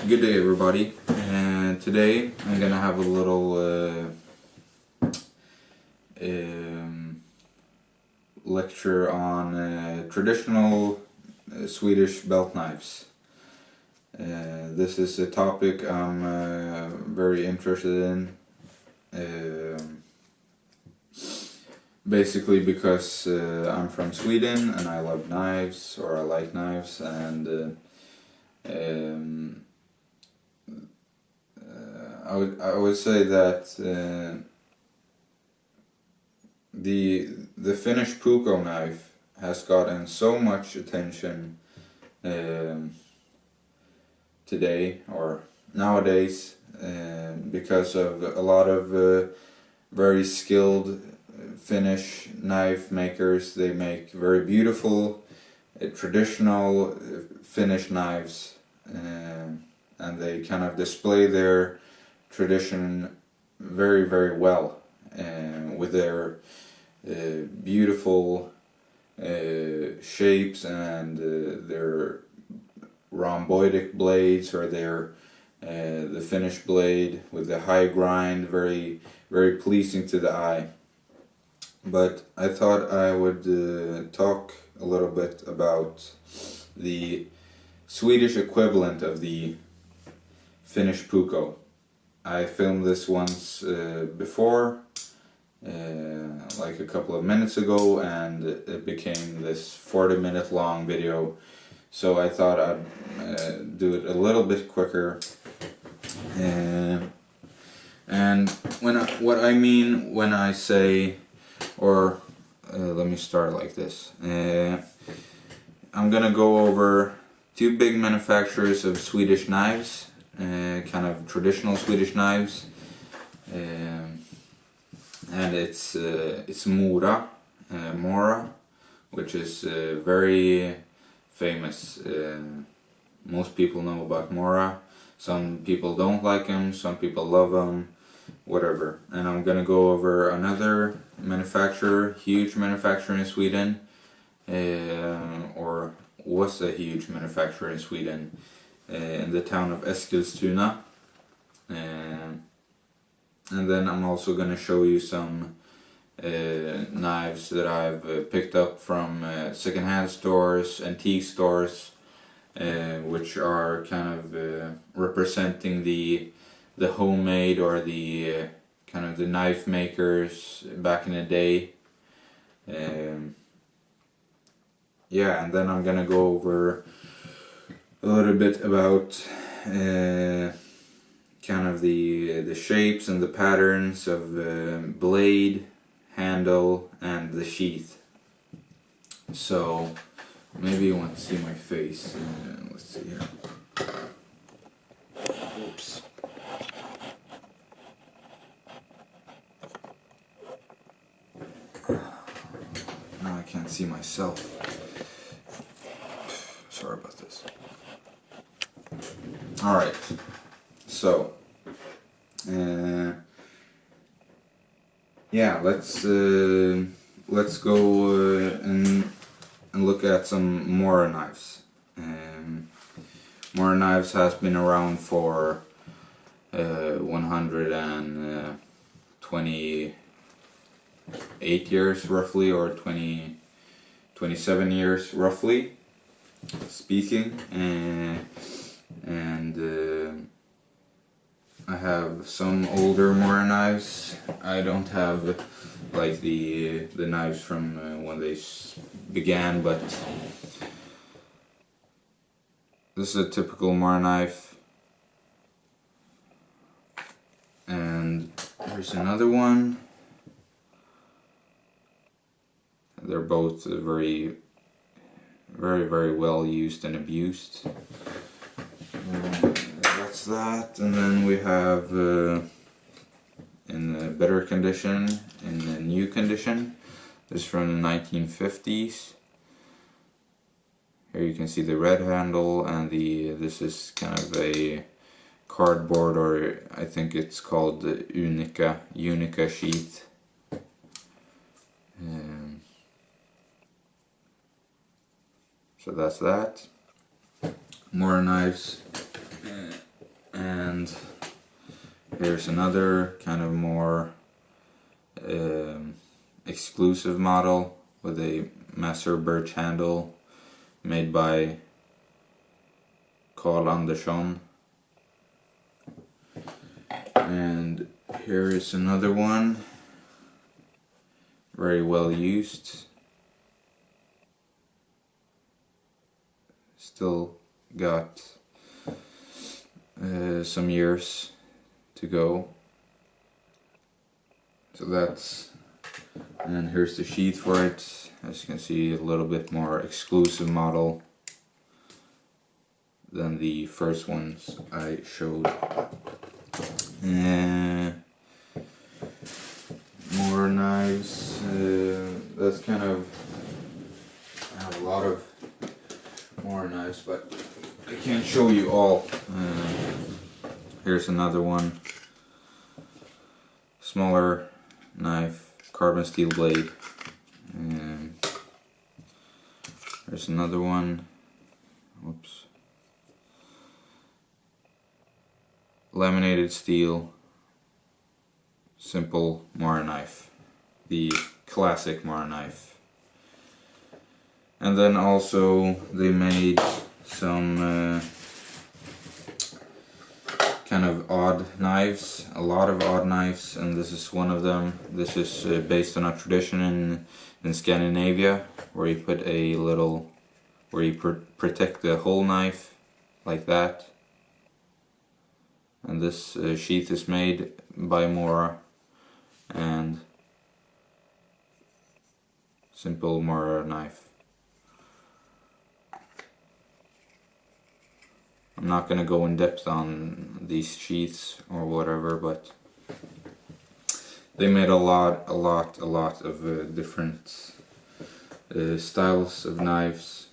Good day, everybody, and today I'm gonna have a little lecture on traditional Swedish belt knives. This is a topic I'm very interested in, basically because I'm from Sweden and I love knives, or I like knives, and I would say that the Finnish Puukko knife has gotten so much attention today or nowadays because of a lot of very skilled Finnish knife makers. They make very beautiful traditional Finnish knives, and they kind of display their tradition very, very well, with their beautiful shapes and their rhomboidic blades, or their the Finnish blade with the high grind, very, very pleasing to the eye. But I thought I would talk a little bit about the Swedish equivalent of the Finnish Puukko. I filmed this once before, like a couple of minutes ago, and it became this 40-minute long video, so I thought I'd do it a little bit quicker. And what I mean when I say, or let me start like this. I'm gonna go over two big manufacturers of Swedish knives, kind of traditional Swedish knives, and it's Mora, which is very famous. Most people know about Mora. Some people don't like them, some people love them, whatever. And I'm gonna go over another manufacturer, huge manufacturer in Sweden, or was a huge manufacturer in Sweden, in the town of Eskilstuna. And then I'm also gonna show you some knives that I've picked up from secondhand stores, antique stores, which are kind of representing the homemade, or the kind of the knife makers back in the day. Yeah, and then I'm gonna go over a little bit about kind of the shapes and the patterns of blade, handle, and the sheath. So maybe you want to see my face. Let's see here. Oops. Now I can't see myself. Sorry about this. Alright, so yeah, let's go and look at some Mora knives. Mora knives has been around for 128 years roughly, or 27 years roughly speaking, and I have some older Mora knives. I don't have like the knives from when they began, but this is a typical Mora knife. And here's another one. They're both very, very, very well used and abused. That's that. And then we have in the better condition, in the new condition. This is from the 1950s. Here you can see the red handle, and this is kind of a cardboard, or I think it's called the Unica sheath. So that's that. More knives. And here's another kind of more exclusive model with a Master birch handle made by Carl Andersson. And here is another one, very well used, still got some years to go. So that's, and here's the sheath for it. As you can see, a little bit more exclusive model than the first ones I showed. More knives. That's kind of, I have a lot of more knives, but I can't show you all. Here's another one, smaller knife, carbon steel blade. There's another one. Whoops. Laminated steel, simple Mara knife, the classic Mara knife. And then also they made some kind of odd knives, a lot of odd knives, and this is one of them. This is based on a tradition in Scandinavia, where you put a little, where you protect the whole knife like that. And this sheath is made by Mora, and simple Mora knife. I'm not gonna go in depth on these sheaths or whatever, but they made a lot of different styles of knives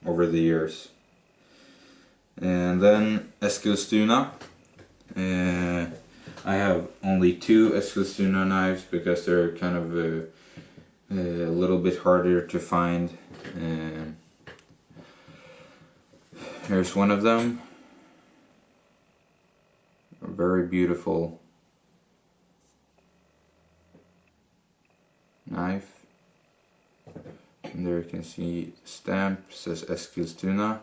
over the years. And then Eskilstuna. I have only 2 Eskilstuna knives because they're kind of a little bit harder to find. Here's one of them. A very beautiful knife. And there you can see stamp, says Eskilstuna.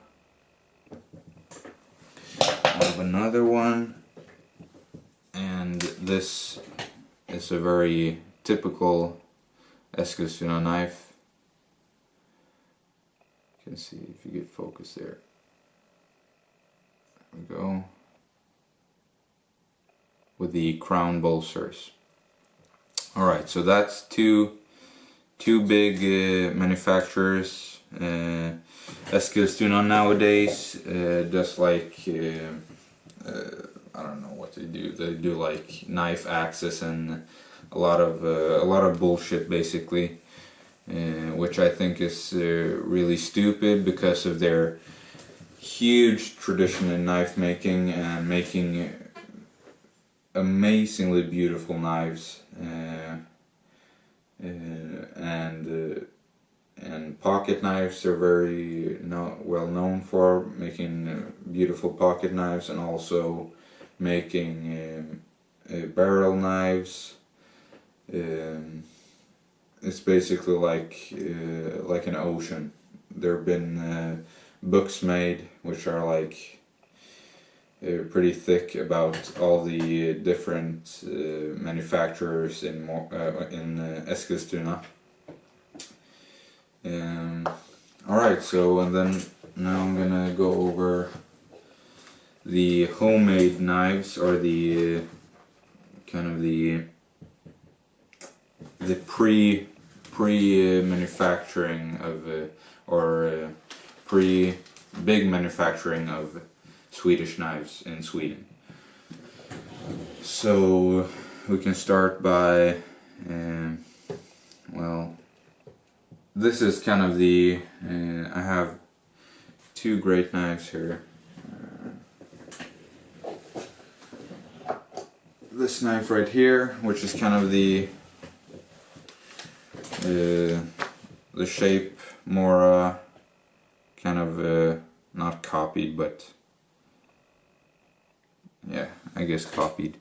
I have another one, and this is a very typical Eskilstuna knife. You can see if you get focus there. There we go. With the crown bolsters. Alright, so that's two big manufacturers. Eskilstuna nowadays does like I don't know what they do. They do like knife axes and a lot of bullshit basically, which I think is really stupid because of their huge tradition in knife making and making amazingly beautiful knives, and pocket knives are very well known for making beautiful pocket knives, and also making barrel knives. It's basically like an ocean. There have been books made which are like pretty thick about all the different manufacturers in Eskilstuna. Alright, so and then now I'm gonna go over the homemade knives, or the kind of the pre manufacturing of or pre big manufacturing of Swedish knives in Sweden. So we can start by well, this is kind of the I have 2 great knives here. This knife right here, which is kind of the shape more kind of not copied, but yeah, I guess copied.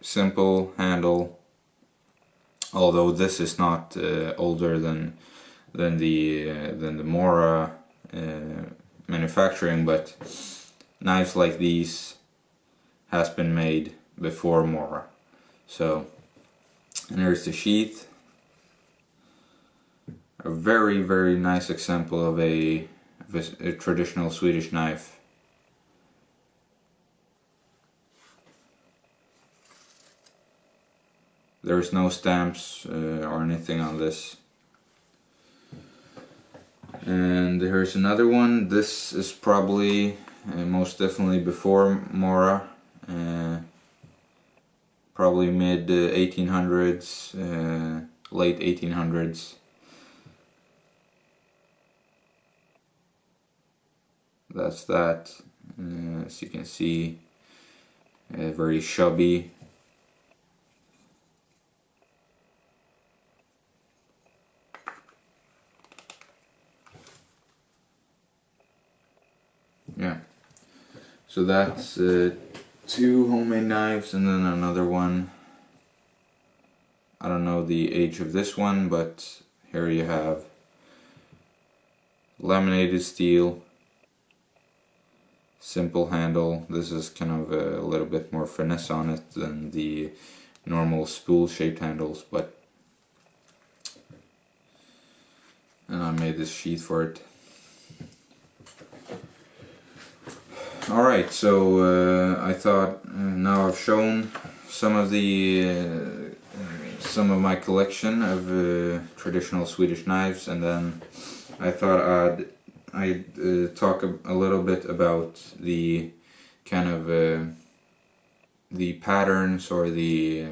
Simple handle, although this is not older than the Mora manufacturing, but knives like these has been made before Mora. So, and here's the Sheath. A very, very nice example of a traditional Swedish knife. There's no stamps or anything on this. And here's another one. This is probably most definitely before Mora. Probably mid 1800s, late 1800s. That's that. As you can see, very chubby. Yeah, so that's 2 homemade knives, and then another one. I don't know the age of this one, but here you have laminated steel, simple handle. This is kind of a little bit more finesse on it than the normal spool shaped handles, but and I made this sheath for it. Alright, so I thought now I've shown some of my collection of traditional Swedish knives, and then I thought I'd talk a little bit about the kind of the patterns, or the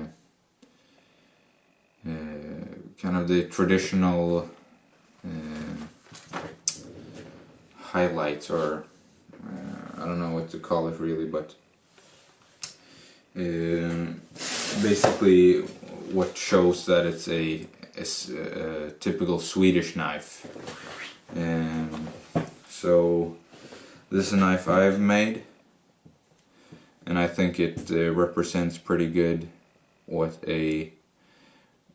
kind of the traditional highlights, or I don't know what to call it really, but basically what shows that it's a typical Swedish knife. So this is a knife I've made, and I think it represents pretty good what a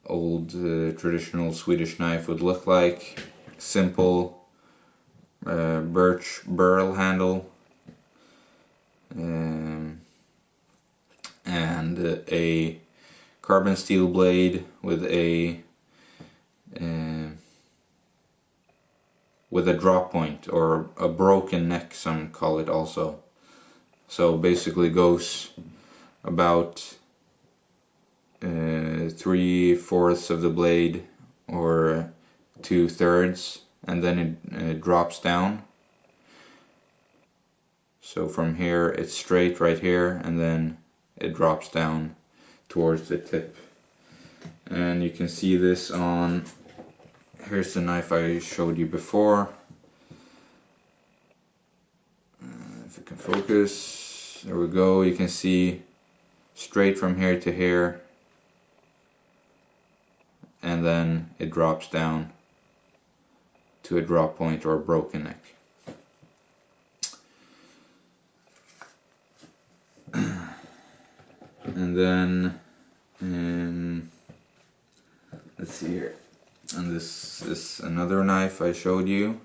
old traditional Swedish knife would look like. Simple birch burl handle, and a carbon steel blade with a drop point, or a broken neck, some call it also. So basically goes about 3/4 of the blade, or 2/3, and then it drops down. So from here it's straight right here, and then it drops down towards the tip. And you can see this on, here's the knife I showed you before. If you can focus, there we go. You can see straight from here to here, and then it drops down to a drop point or a broken neck. And then let's see here, and this is another knife I showed you.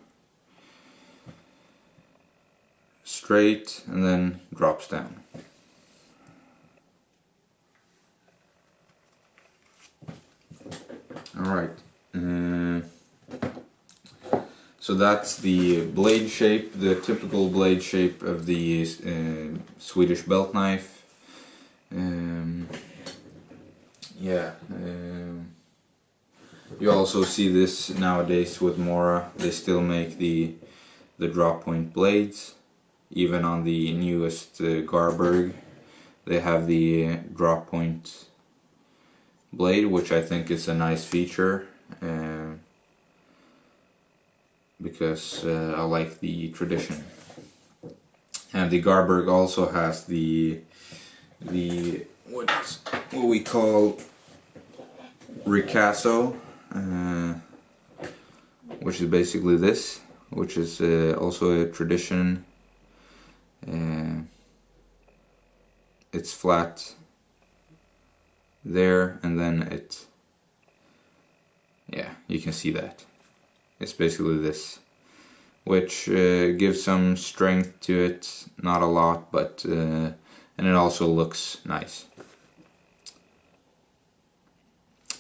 Straight, and then drops down. Alright, so that's the blade shape, the typical blade shape of the Swedish belt knife. You also see this nowadays with Mora. They still make the drop point blades. Even on the newest Garberg, they have the drop point blade, which I think is a nice feature, because I like the tradition. And the Garberg also has the what we call ricasso, which is basically this, which is also a tradition. it's flat there, and then yeah, you can see that. It's basically this, which gives some strength to it, not a lot, but and it also looks nice.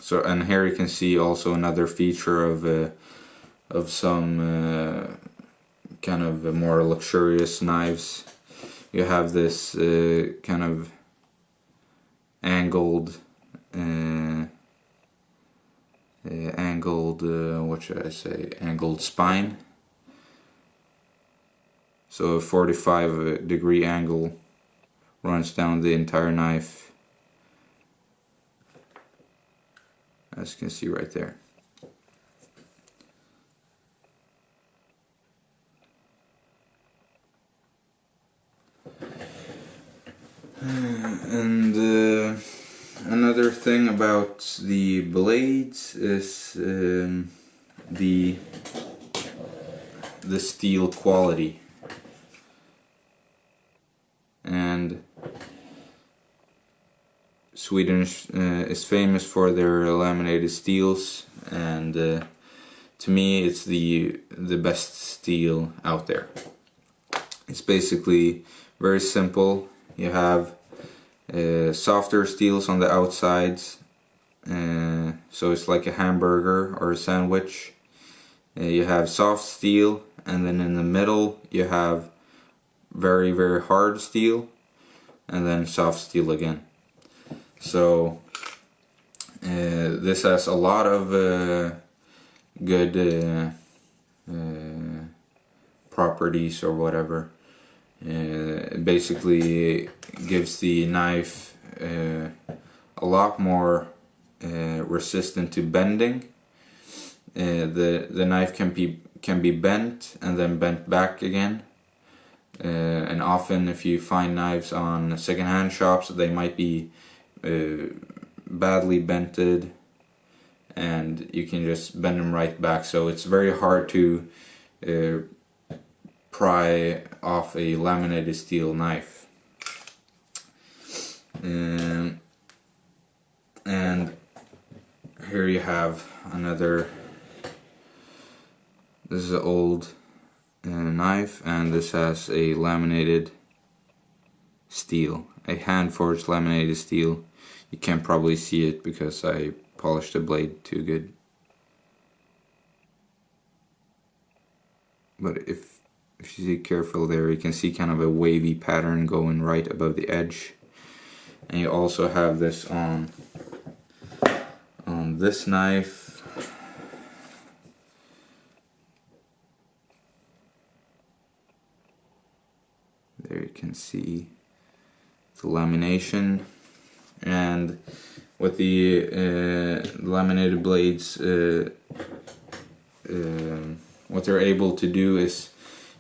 So, and here you can see also another feature of some kind of more luxurious knives. You have this kind of angled what should I say, angled spine. So a 45-degree angle runs down the entire knife, as you can see right there. And another thing about the blades is the steel quality. And Sweden is famous for their laminated steels, and to me it's the best steel out there. It's basically very simple. You have softer steels on the outsides, so it's like a hamburger or a sandwich. You have soft steel, and then in the middle you have very, very hard steel, and then soft steel again. So this has a lot of good properties or whatever. It basically gives the knife a lot more resistant to bending. The knife can be bent and then bent back again. And often if you find knives on secondhand shops, they might be badly bented, and you can just bend them right back. So it's very hard to pry off a laminated steel knife. And here you have another. This is an old knife, and this has a laminated steel, a hand-forged laminated steel. You can't probably see it because I polished the blade too good. But if you see careful there, you can see kind of a wavy pattern going right above the edge. And you also have this on this knife. There you can see the lamination, and with the laminated blades, what they're able to do is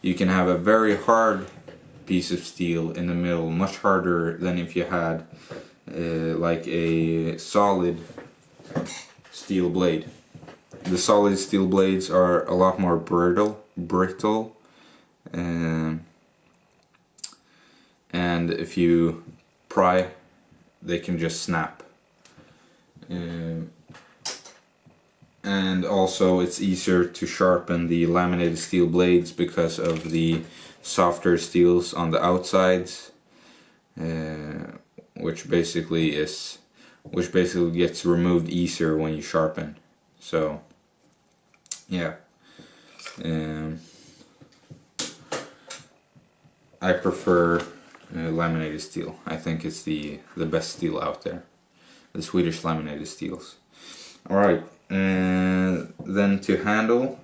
you can have a very hard piece of steel in the middle, much harder than if you had like a solid steel blade. The solid steel blades are a lot more brittle, and if you pry, they can just snap. And also it's easier to sharpen the laminated steel blades because of the softer steels on the outsides, which basically gets removed easier when you sharpen. So yeah, I prefer laminated steel. I think it's the best steel out there, the Swedish laminated steels. Alright, then to handle,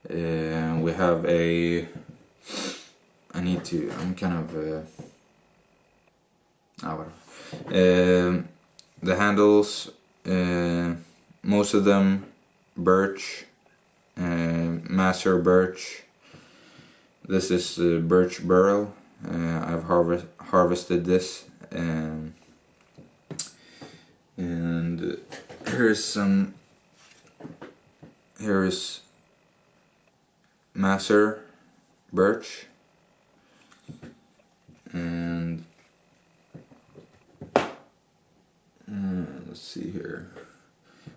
we have a, I'm kind of the handles, most of them birch, master birch. This is birch burl. I've harvested this, and here's master birch, and see here.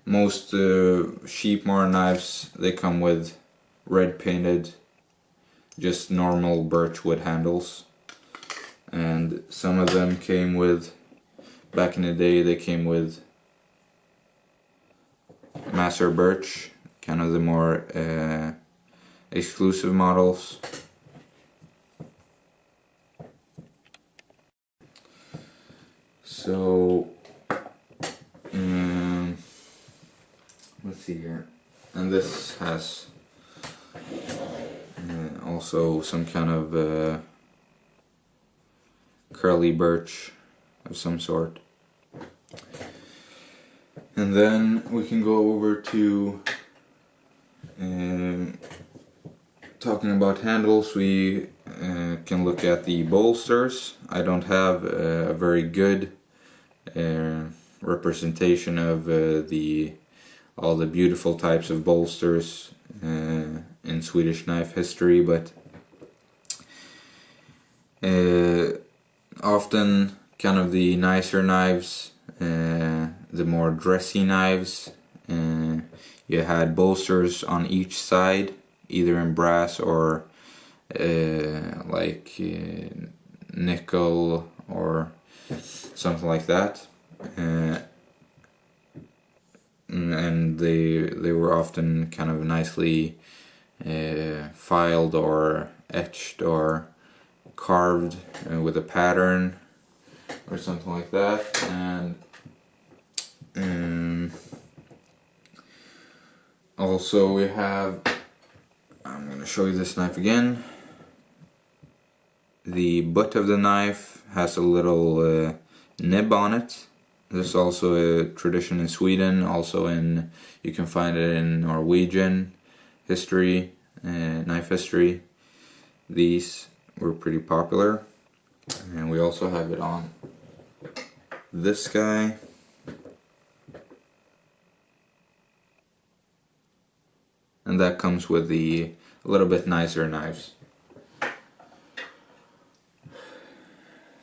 Most Sheepmore knives, they come with red painted, just normal birchwood handles. And some of them came with, back in the day, they came with Master Birch, kind of the more exclusive models. So, let's see here. And this has also some kind of curly birch of some sort. And then we can go over to talking about handles. We can look at the Bolsters. I don't have a very good representation of all the beautiful types of bolsters in Swedish knife history, but often kind of the nicer knives, the more dressy knives, you had bolsters on each side, either in brass or like nickel or something like that, and they were often kind of nicely filed or etched or carved with a pattern or something like that. And also we have, I'm going to show you this knife again. The butt of the knife has a little nib on it. There's also a tradition in Sweden, also you can find it in Norwegian history, knife history. These were pretty popular, and we also have it on this guy. And that comes with the a little bit nicer knives.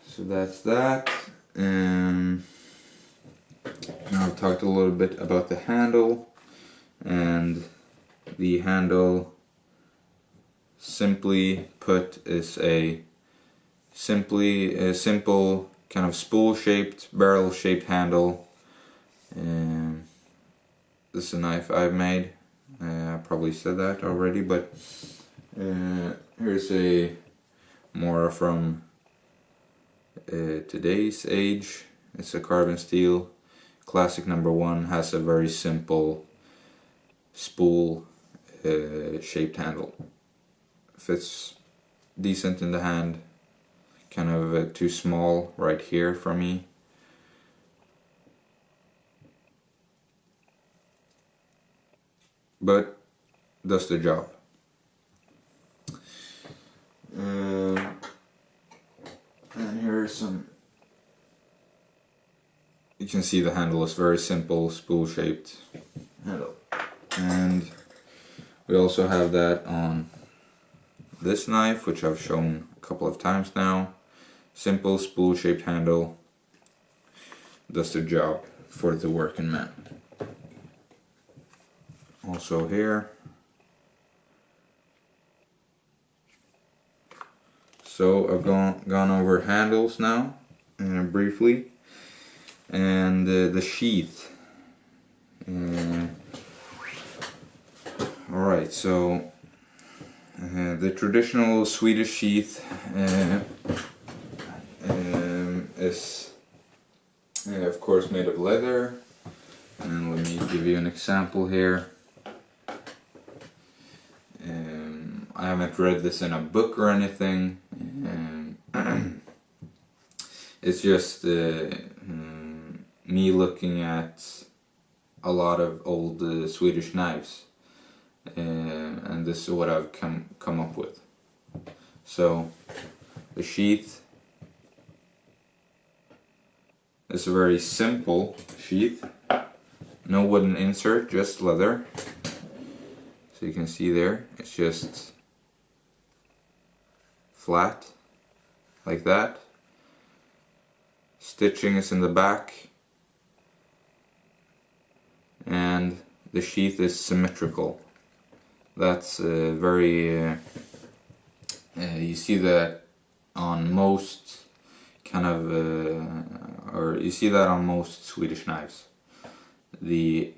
So that's that. Now I've talked a little bit about the handle, and the handle, simply put, is a simple kind of spool-shaped, barrel-shaped handle. This is a knife I've made. I probably said that already, but here's a more from today's age. It's a carbon steel. Classic #1 has a very simple spool shaped handle. Fits decent in the hand. Kind of too small right here for me. But does the job. And here are some. You can see the handle is very simple, spool shaped handle. And we also have that on this knife, which I've shown a couple of times now. Simple spool shaped handle. Does the job for the working man. Also here. So I've gone over handles now, briefly, and the sheath. Alright, so the traditional Swedish sheath is of course made of leather, and let me give you an example here. I haven't read this in a book or anything. It's just me looking at a lot of old Swedish knives, and this is what I've come up with. So the sheath is a very simple sheath, no wooden insert, just leather. So you can see there, it's just flat, like that. Stitching is in the back, and the sheath is symmetrical. That's very you see that on most kind of or you see that on most Swedish knives. The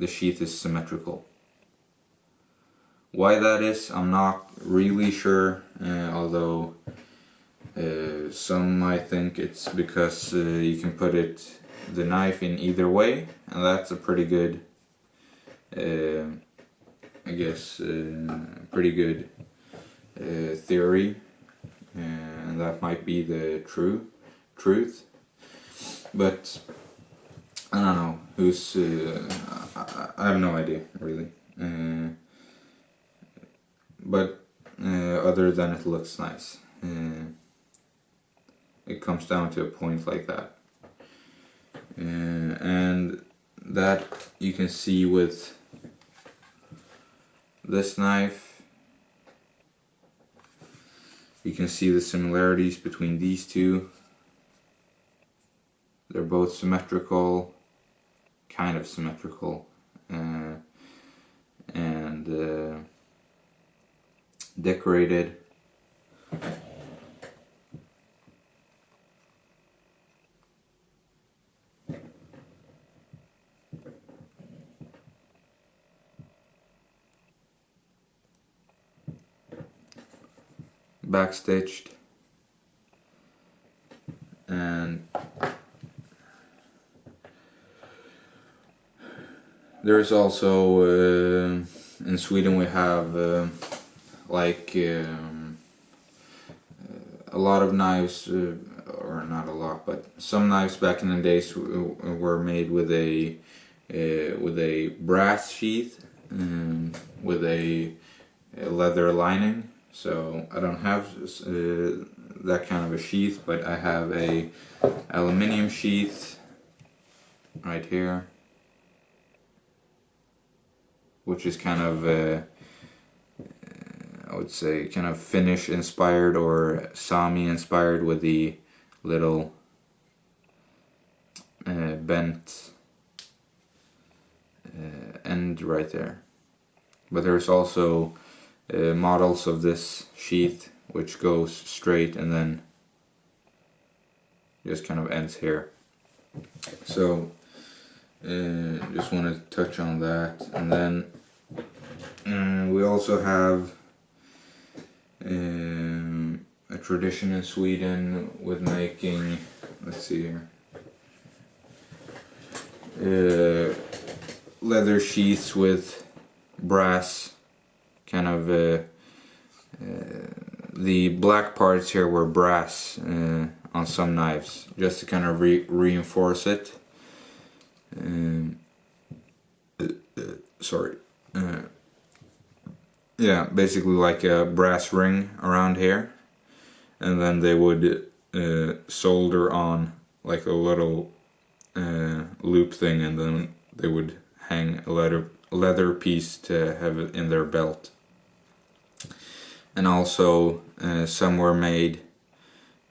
sheath is symmetrical. Why that is, I'm not really sure, although some might think it's because you can put the knife in either way, and that's a pretty good, I guess, pretty good theory, and that might be the truth. But I don't know who's. I have no idea really. But other than it looks nice, it comes down to a point like that, and that you can see with this knife. You can see the similarities between these two. They're both symmetrical, kind of symmetrical, and decorated. Backstitched, and there's also in Sweden we have like a lot of knives, or not a lot, but some knives back in the days were made with a brass sheath with a leather lining. So I don't have that kind of a sheath, but I have a aluminium sheath right here, which is kind of I would say kind of Finnish inspired or Sami inspired, with the little bent end right there. But there's also models of this sheath which goes straight and then just kind of ends here. So just want to touch on that. And then we also have a tradition in Sweden with making, let's see here, leather sheaths with brass, kind of the black parts here were brass on some knives, just to kind of reinforce it. Sorry. Yeah, basically like a brass ring around here, and then they would solder on like a little loop thing, and then they would hang a leather piece to have it in their belt. And also some were made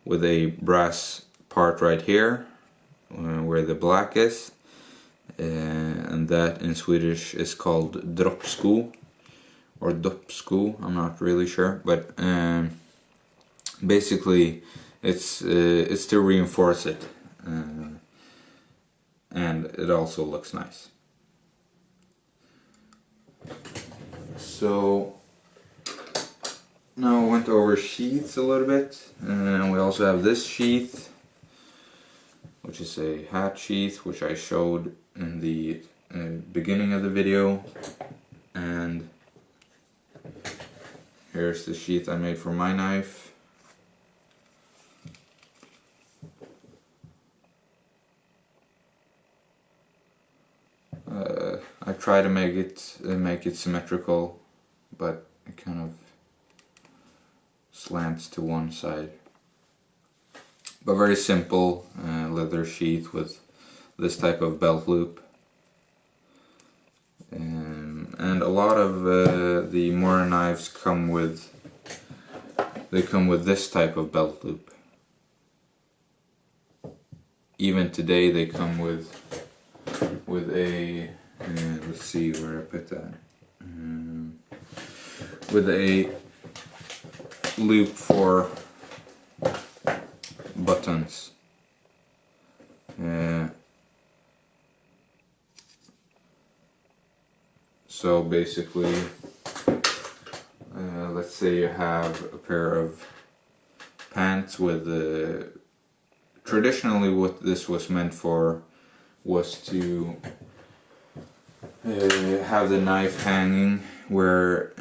with a brass part right here where the black is, and that in Swedish is called droppsko or doppsko, I'm not really sure, but basically it's to reinforce it, and it also looks nice. So now I went over sheaths a little bit, and we also have this sheath, which is a hat sheath, which I showed in the beginning of the video, and here's the sheath I made for my knife. I try to make it symmetrical, but it kind of slants to one side. But very simple leather sheath with this type of belt loop. And a lot of the modern knives come with this type of belt loop. Even today they come with a let's see where I put that. With a loop for buttons. So basically, let's say you have a pair of pants with traditionally what this was meant for was to have the knife hanging where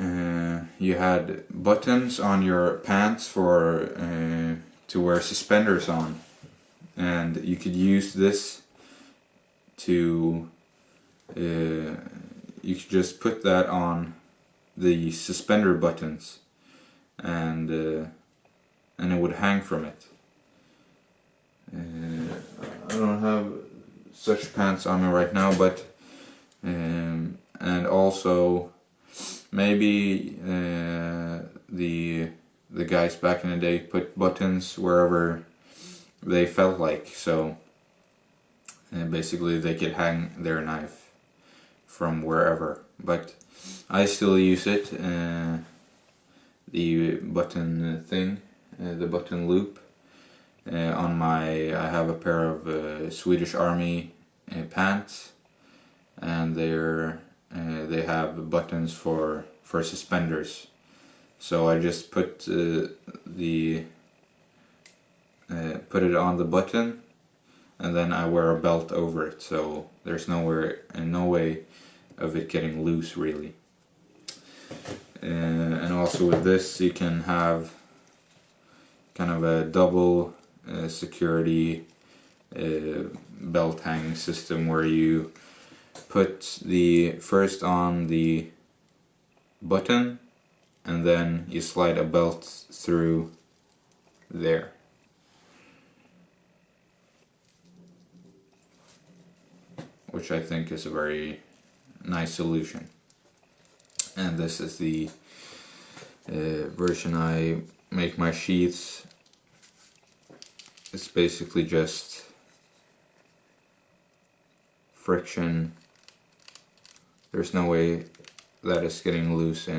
you had buttons on your pants for to wear suspenders on, and you could use this to you could just put that on the suspender buttons, and it would hang from it. I don't have such pants on me right now, but and also maybe the guys back in the day put buttons wherever they felt like, so basically they could hang their knife from wherever. But I still use it, the button thing, the button loop. On my, I have a pair of Swedish Army pants, and they have buttons for suspenders. So I just put put it on the button, and then I wear a belt over it. So there's no way of it getting loose really. And also with this, you can have kind of a double security belt hanging system where you put the first on the button and then you slide a belt through there. Which I think is a very nice solution. And this is the version I make my sheaths. It's basically just friction. There's no way that it's getting loose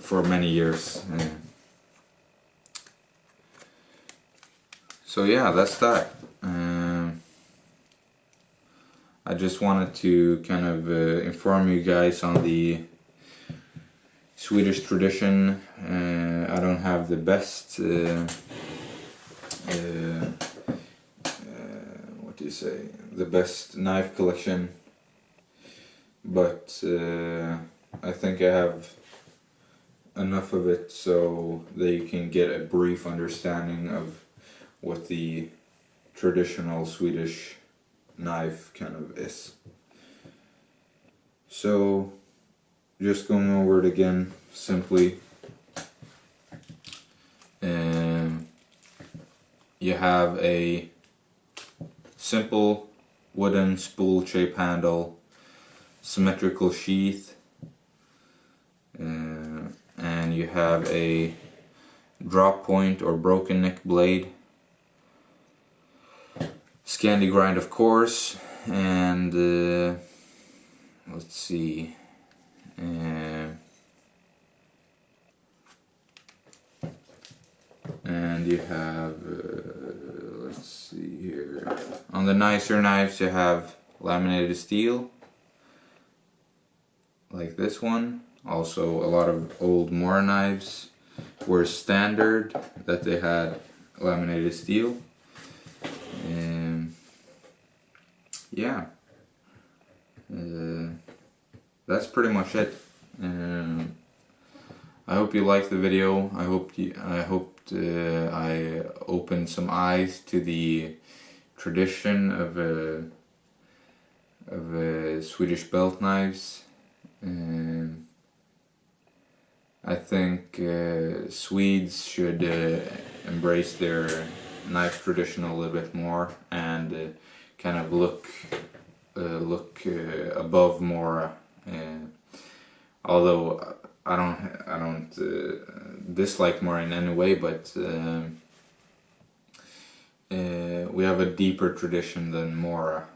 for many years. So yeah, that's that. I just wanted to kind of inform you guys on the Swedish tradition. I don't have the best what do you say, the best knife collection, but I think I have enough of it so that you can get a brief understanding of what the traditional Swedish knife kind of is. So just going over it again simply, you have a simple wooden spool shape handle, symmetrical sheath, and you have a drop point or broken neck blade, Scandi grind of course, and let's see, and you have let's see here, on the nicer knives you have laminated steel like this one. Also a lot of old Moor knives were standard that they had laminated steel. Yeah, that's pretty much it. I hope you liked the video. I hoped I opened some eyes to the tradition of Swedish belt knives. I think Swedes should embrace their knife tradition a little bit more and kind of look above more. Although I don't dislike more in any way, but we have a deeper tradition than Mora.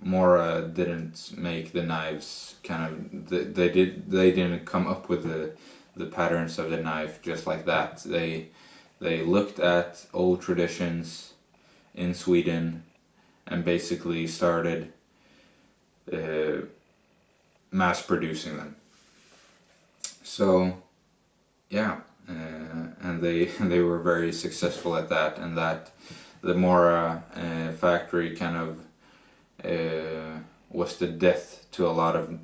Mora didn't make the knives they didn't come up with the patterns of the knife just like that. They looked at old traditions in Sweden and basically started mass producing them. So yeah, and they were very successful at that, and that the Mora factory kind of was the death to a lot of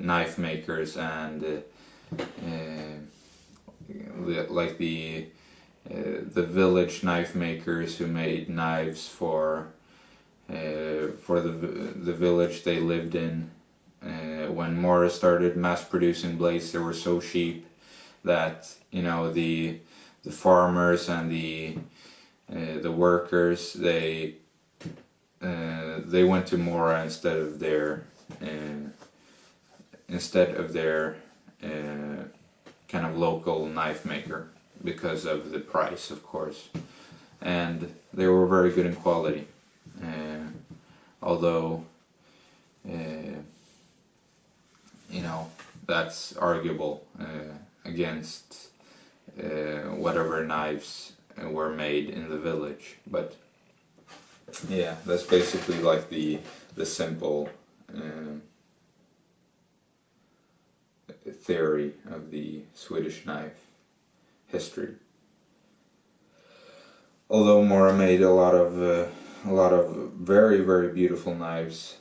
knife makers, and like the village knife makers who made knives for the village they lived in. When Mora started mass producing blades, they were so cheap that the farmers and the workers they went to Mora instead of their kind of local knife maker, because of the price, of course, and they were very good in quality, although that's arguable against whatever knives were made in the village. But yeah, that's basically like the simple theory of the Swedish knife history. Although Mora made a lot of very, very beautiful knives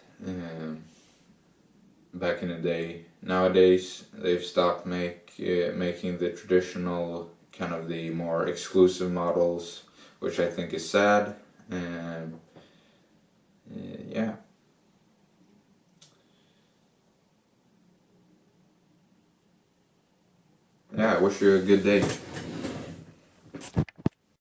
back in the day. Nowadays they've stopped making the traditional, kind of the more exclusive models, which I think is sad. Yeah. I wish you a good day.